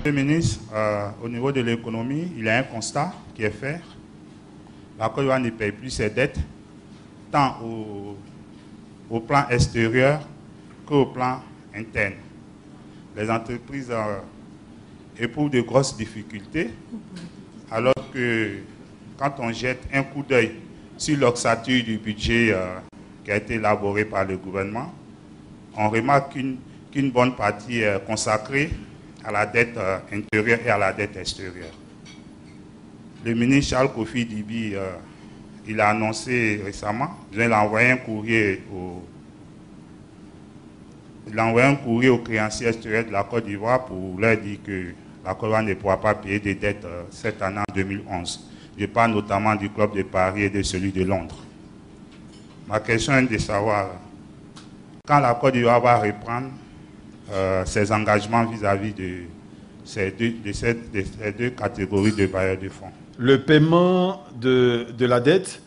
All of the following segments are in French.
Monsieur le ministre, au niveau de l'économie, il y a un constat qui est fait. La Côte d'Ivoire ne paye plus ses dettes, tant au plan extérieur qu'au plan interne. Les entreprises éprouvent de grosses difficultés, alors que quand on jette un coup d'œil sur l'ossature du budget qui a été élaboré par le gouvernement, on remarque qu'une bonne partie est consacrée à la dette intérieure et à la dette extérieure. Le ministre Charles Kofi Dibi, il a annoncé récemment, il a envoyé un courrier aux créanciers extérieurs de la Côte d'Ivoire pour leur dire que la Côte d'Ivoire ne pourra pas payer des dettes cette année en 2011. Je parle notamment du Club de Paris et de celui de Londres. Ma question est de savoir quand la Côte d'Ivoire va reprendre ses engagements vis-à-vis de ces deux catégories de bailleurs de fonds. Le paiement de la dette,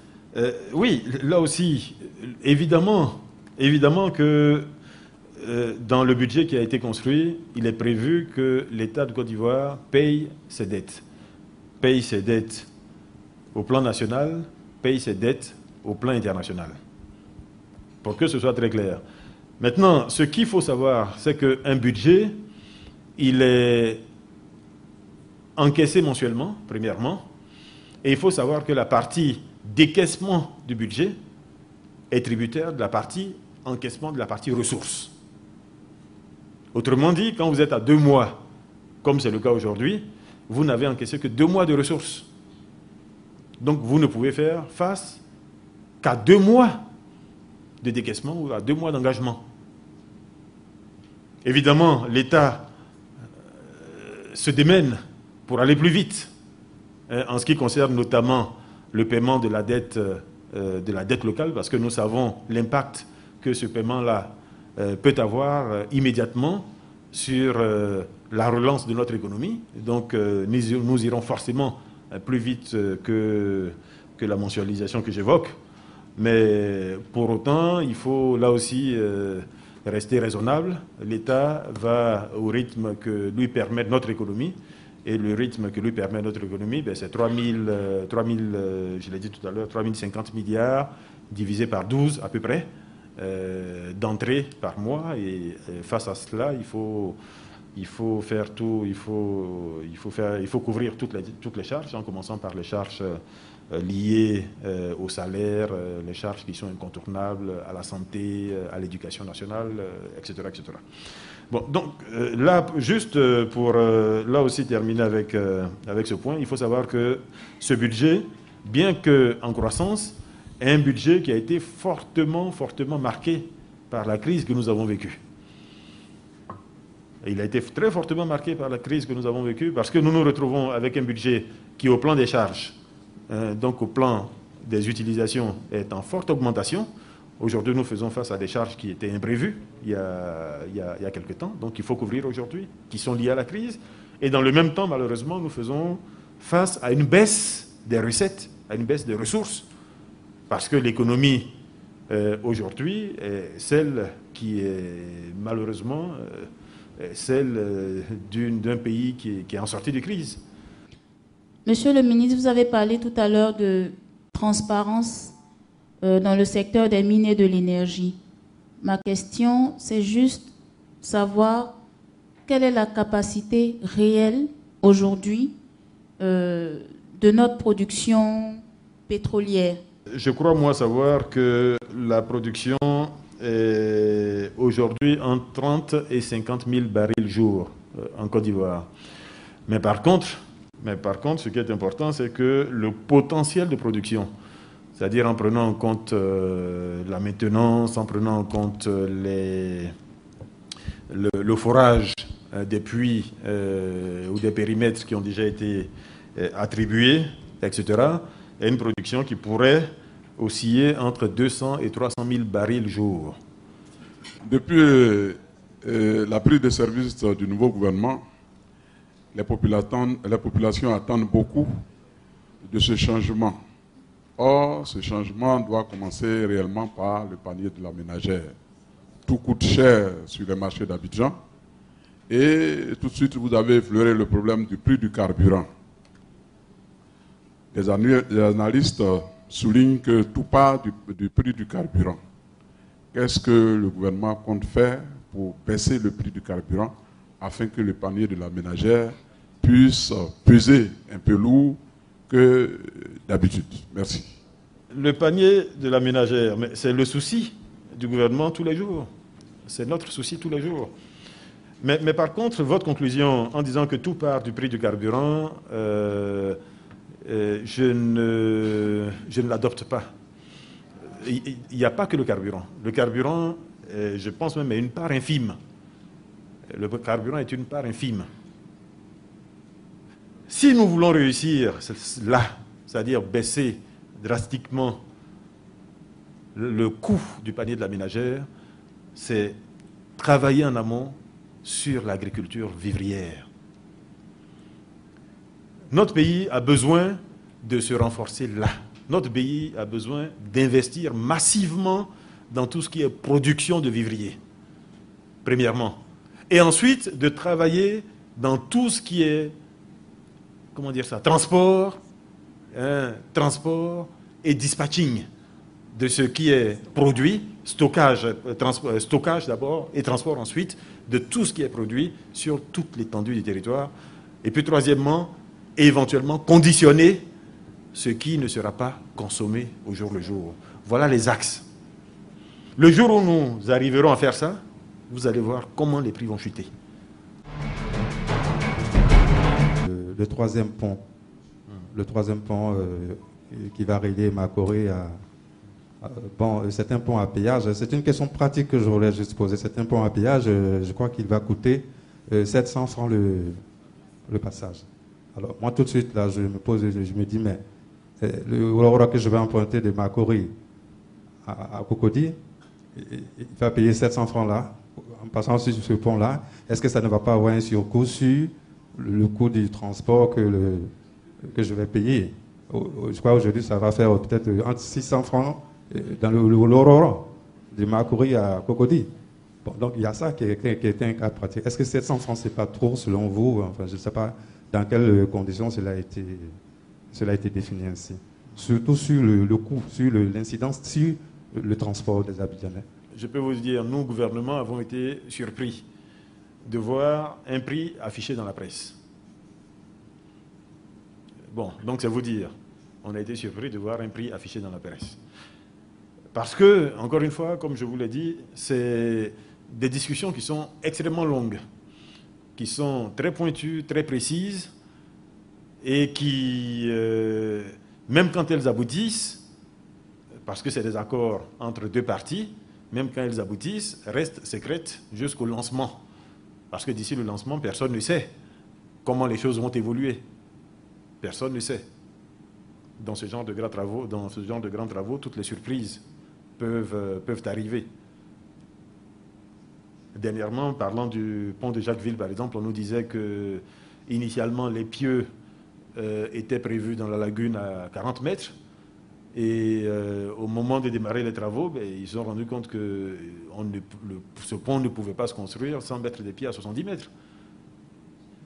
oui, là aussi, évidemment que dans le budget qui a été construit, il est prévu que l'État de Côte d'Ivoire paye ses dettes. Paye ses dettes au plan national, paye ses dettes au plan international. Pour que ce soit très clair. Maintenant, ce qu'il faut savoir, c'est qu'un budget, il est encaissé mensuellement, premièrement, et il faut savoir que la partie décaissement du budget est tributaire de la partie encaissement de la partie ressources. Autrement dit, quand vous êtes à 2 mois, comme c'est le cas aujourd'hui, vous n'avez encaissé que 2 mois de ressources. Donc vous ne pouvez faire face qu'à 2 mois de décaissement ou à 2 mois d'engagement. Évidemment, l'État se démène pour aller plus vite, en ce qui concerne notamment le paiement de la dette locale, parce que nous savons l'impact que ce paiement-là peut avoir immédiatement sur la relance de notre économie. Donc nous irons forcément plus vite que la mensualisation que j'évoque. Mais pour autant, il faut là aussi rester raisonnable. L'État va au rythme que lui permet notre économie. Et le rythme que lui permet notre économie, c'est 3050 milliards divisé par 12 à peu près d'entrées par mois. Et face à cela, il faut faire tout, il faut couvrir toutes les charges, en commençant par les charges liées au salaire, les charges qui sont incontournables à la santé, à l'éducation nationale, etc., etc. Bon, donc là, juste pour là aussi terminer avec ce point, il faut savoir que ce budget, bien qu'en croissance, est un budget qui a été fortement marqué par la crise que nous avons vécue. Il a été très fortement marqué par la crise que nous avons vécue parce que nous nous retrouvons avec un budget qui, au plan des charges, donc au plan des utilisations, est en forte augmentation. Aujourd'hui, nous faisons face à des charges qui étaient imprévues il y a quelque temps, donc il faut couvrir aujourd'hui, qui sont liées à la crise. Et dans le même temps, malheureusement, nous faisons face à une baisse des recettes, à une baisse des ressources, parce que l'économie aujourd'hui est celle qui est malheureusement celle d'un pays qui est en sortie de crise. Monsieur le ministre, vous avez parlé tout à l'heure de transparence dans le secteur des mines et de l'énergie. Ma question, c'est juste savoir quelle est la capacité réelle aujourd'hui de notre production pétrolière. Je crois, moi, savoir que la production est aujourd'hui entre 30 et 50 000 barils jour en Côte d'Ivoire. Mais par contre, ce qui est important, c'est que le potentiel de production, c'est-à-dire en prenant en compte la maintenance, en prenant en compte le forage des puits ou des périmètres qui ont déjà été attribués, etc., et une production qui pourrait osciller entre 200 et 300 000 barils jour. Depuis la prise de service du nouveau gouvernement, les populations attendent beaucoup de ce changement. Or, ce changement doit commencer réellement par le panier de la ménagère. Tout coûte cher sur les marchés d'Abidjan Et tout de suite, vous avez effleuré le problème du prix du carburant. Les analystes soulignent que tout part du prix du carburant. Qu'est-ce que le gouvernement compte faire pour baisser le prix du carburant afin que le panier de la ménagère puisse peser un peu lourd que d'habitude? Merci. Le panier de la ménagère, c'est le souci du gouvernement tous les jours. C'est notre souci tous les jours. Mais par contre, votre conclusion en disant que tout part du prix du carburant, je ne l'adopte pas. Il n'y a pas que le carburant. Le carburant, je pense même, est une part infime. Le carburant est une part infime. Si nous voulons réussir là, c'est-à-dire baisser drastiquement le coût du panier de la ménagère, c'est travailler en amont sur l'agriculture vivrière. Notre pays a besoin de se renforcer là. Notre pays a besoin d'investir massivement dans tout ce qui est production de vivriers, premièrement. Et ensuite, de travailler dans tout ce qui est, comment dire ça, transport et dispatching de ce qui est produit, stockage d'abord et transport ensuite, de tout ce qui est produit sur toute l'étendue du territoire. Et puis troisièmement, éventuellement conditionner ce qui ne sera pas consommé au jour le jour. Voilà les axes. Le jour où nous arriverons à faire ça, vous allez voir comment les prix vont chuter. Le troisième pont. Le troisième pont qui va relier Makori à... Bon, c'est un pont à péage. C'est une question pratique que je voulais juste poser. C'est un pont à péage. Je crois qu'il va coûter 700 francs le passage. Alors, moi, tout de suite, là, je me dis, mais le Wara que je vais emprunter de Makori à Cocody, il va payer 700 francs là, en passant sur ce pont-là. Est-ce que ça ne va pas avoir un surcoût sur le coût du transport que je vais payer? Je crois qu'aujourd'hui, ça va faire peut-être entre 600 francs dans le Wara de Makori à Cocody. Bon, donc, il y a ça qui est un cas pratique. Est-ce que 700 francs, ce n'est pas trop selon vous? Enfin, je ne sais pas dans quelles conditions cela a été défini ainsi. Surtout sur le coût, sur l'incidence sur le transport des Abidjanais. Je peux vous dire, nous, gouvernement, avons été surpris de voir un prix affiché dans la presse. Bon, donc c'est vous dire, on a été surpris de voir un prix affiché dans la presse. Parce que, encore une fois, comme je vous l'ai dit, c'est des discussions qui sont extrêmement longues, qui sont très pointues, très précises, et qui, même quand elles aboutissent, parce que c'est des accords entre deux parties, même quand elles aboutissent, restent secrètes jusqu'au lancement. Parce que d'ici le lancement, personne ne sait comment les choses vont évoluer. Personne ne sait. Dans ce genre de grands travaux, toutes les surprises peuvent arriver. Dernièrement, parlant du pont de Jacquesville, par exemple, on nous disait que initialement les pieux étaient prévus dans la lagune à 40 mètres. Et au moment de démarrer les travaux, ils se sont rendus compte que ce pont ne pouvait pas se construire sans mettre des pieds à 70 mètres.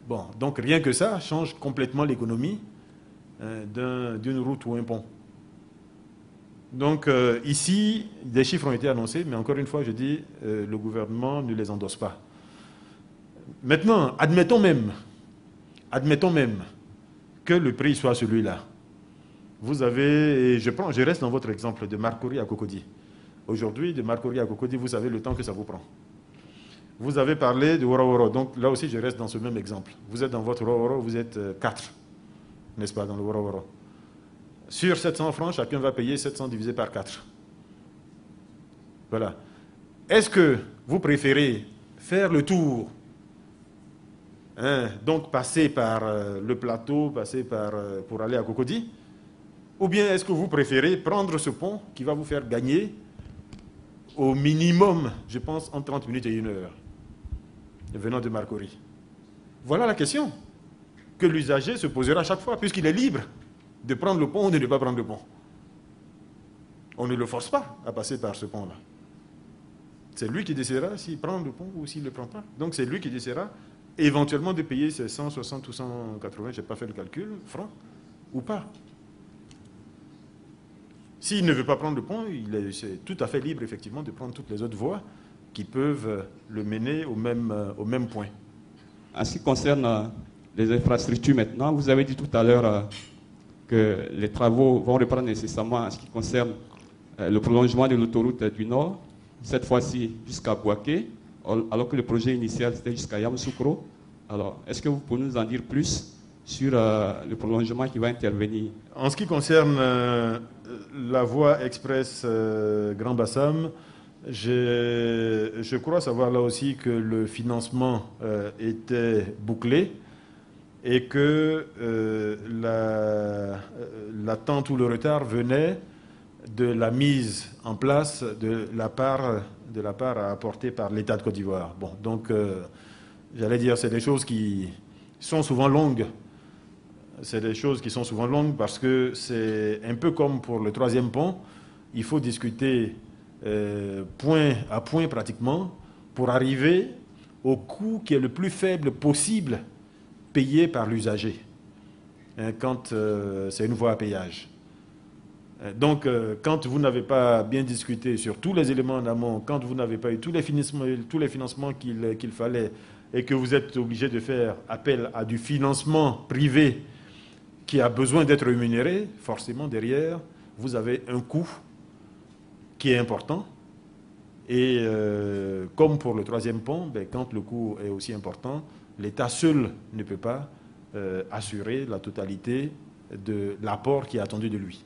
Bon, donc rien que ça change complètement l'économie d'une route ou un pont. Donc ici, des chiffres ont été annoncés, mais encore une fois, je dis, le gouvernement ne les endosse pas. Maintenant, admettons même que le prix soit celui-là. Vous avez, je reste dans votre exemple de Makori à Cocody. Aujourd'hui, de Makori à Cocody, vous savez le temps que ça vous prend. Vous avez parlé de Wara, donc là aussi je reste dans ce même exemple. Vous êtes dans votre Wara, vous êtes 4, n'est-ce pas, dans le Wara. Sur 700 francs, chacun va payer 700 divisé par 4. Voilà. Est-ce que vous préférez faire le tour, donc passer par le plateau, pour aller à Cocody, ou bien est-ce que vous préférez prendre ce pont qui va vous faire gagner au minimum, je pense, entre 30 minutes et 1 heure, venant de Makori? Voilà la question que l'usager se posera à chaque fois, puisqu'il est libre de prendre le pont ou de ne pas prendre le pont. On ne le force pas à passer par ce pont-là. C'est lui qui décidera s'il prend le pont ou s'il ne le prend pas. Donc c'est lui qui décidera éventuellement de payer ces 160 ou 180, je n'ai pas fait le calcul, francs, ou pas. S'il ne veut pas prendre le pont, c'est tout à fait libre, effectivement, de prendre toutes les autres voies qui peuvent le mener au même point. En ce qui concerne les infrastructures maintenant, vous avez dit tout à l'heure que les travaux vont reprendre nécessairement en ce qui concerne le prolongement de l'autoroute du Nord, cette fois-ci jusqu'à Bouaké, alors que le projet initial c'était jusqu'à Yamoussoukro. Alors, est-ce que vous pouvez nous en dire plus sur le prolongement qui va intervenir? En ce qui concerne la voie express Grand Bassam, je crois savoir là aussi que le financement était bouclé et que l'attente ou le retard venait de la mise en place de la part apportée par l'État de Côte d'Ivoire. Bon, donc, j'allais dire, c'est des choses qui sont souvent longues. C'est des choses qui sont souvent longues parce que c'est un peu comme pour le troisième pont. Il faut discuter point à point pratiquement pour arriver au coût qui est le plus faible possible payé par l'usager quand c'est une voie à péage. Donc, quand vous n'avez pas bien discuté sur tous les éléments en amont, quand vous n'avez pas eu tous les financements qu'il fallait et que vous êtes obligé de faire appel à du financement privé qui a besoin d'être rémunéré, forcément derrière, vous avez un coût qui est important. Et comme pour le troisième pont, quand le coût est aussi important, l'État seul ne peut pas assurer la totalité de l'apport qui est attendu de lui.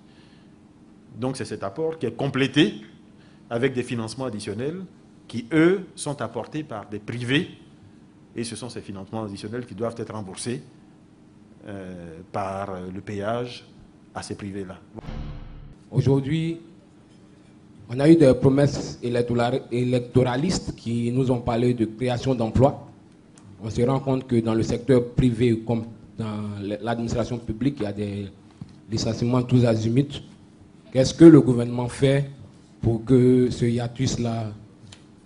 Donc c'est cet apport qui est complété avec des financements additionnels qui, eux, sont apportés par des privés. Et ce sont ces financements additionnels qui doivent être remboursés par le péage à ces privés-là. Aujourd'hui, on a eu des promesses électoralistes qui nous ont parlé de création d'emplois. On se rend compte que dans le secteur privé comme dans l'administration publique, il y a des licenciements tous azimuts. Qu'est-ce que le gouvernement fait pour que ce hiatus-là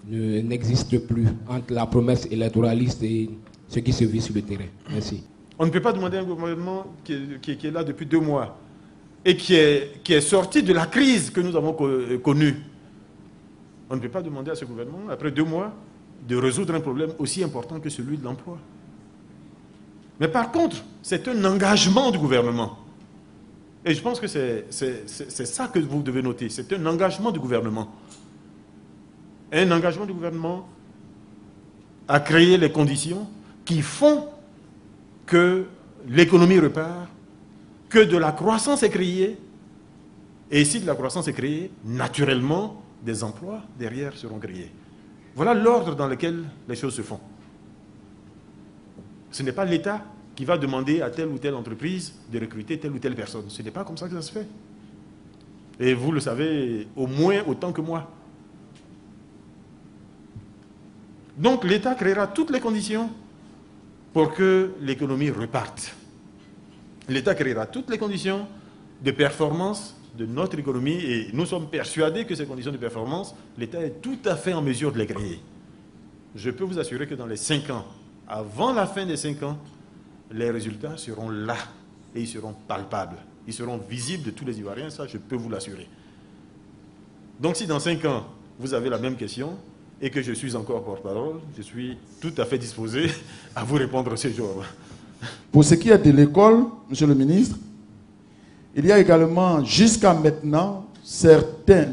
n'existe plus entre la promesse électoraliste et ce qui se vit sur le terrain? Merci. On ne peut pas demander à un gouvernement qui est là depuis 2 mois et qui est sorti de la crise que nous avons connue. On ne peut pas demander à ce gouvernement, après 2 mois, de résoudre un problème aussi important que celui de l'emploi. Mais par contre, c'est un engagement du gouvernement. Et je pense que c'est ça que vous devez noter. C'est un engagement du gouvernement. Un engagement du gouvernement à créer les conditions qui font que l'économie repart, que de la croissance est créée. Et si de la croissance est créée, naturellement, des emplois derrière seront créés. Voilà l'ordre dans lequel les choses se font. Ce n'est pas l'État qui va demander à telle ou telle entreprise de recruter telle ou telle personne. Ce n'est pas comme ça que ça se fait. Et vous le savez au moins autant que moi. Donc l'État créera toutes les conditions pour que l'économie reparte. L'État créera toutes les conditions de performance de notre économie et nous sommes persuadés que ces conditions de performance, l'État est tout à fait en mesure de les créer. Je peux vous assurer que dans les 5 ans, avant la fin des 5 ans, les résultats seront là et ils seront palpables. Ils seront visibles de tous les Ivoiriens, ça je peux vous l'assurer. Donc si dans 5 ans, vous avez la même question et que je suis encore porte-parole, je suis tout à fait disposé à vous répondre ce jour. Pour ce qui est de l'école, monsieur le ministre, il y a également jusqu'à maintenant,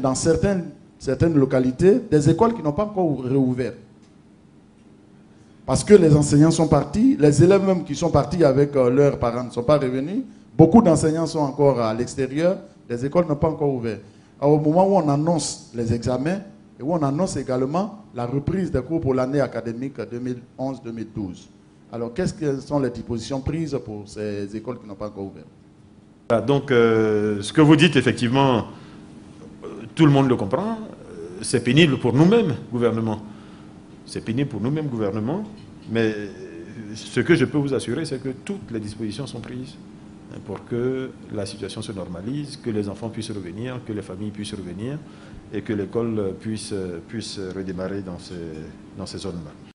dans certaines localités, des écoles qui n'ont pas encore réouvert. Parce que les enseignants sont partis, les élèves même qui sont partis avec leurs parents ne sont pas revenus. Beaucoup d'enseignants sont encore à l'extérieur, les écoles n'ont pas encore ouvert. Alors, au moment où on annonce les examens, et où on annonce également la reprise des cours pour l'année académique 2011-2012. Alors, quelles sont les dispositions prises pour ces écoles qui n'ont pas encore ouvert? Donc, ce que vous dites, effectivement, tout le monde le comprend. C'est pénible pour nous-mêmes, gouvernement. C'est pénible pour nous-mêmes, gouvernement. Mais ce que je peux vous assurer, c'est que toutes les dispositions sont prises pour que la situation se normalise, que les enfants puissent revenir, que les familles puissent revenir. et que l'école puisse redémarrer dans ces zones-là.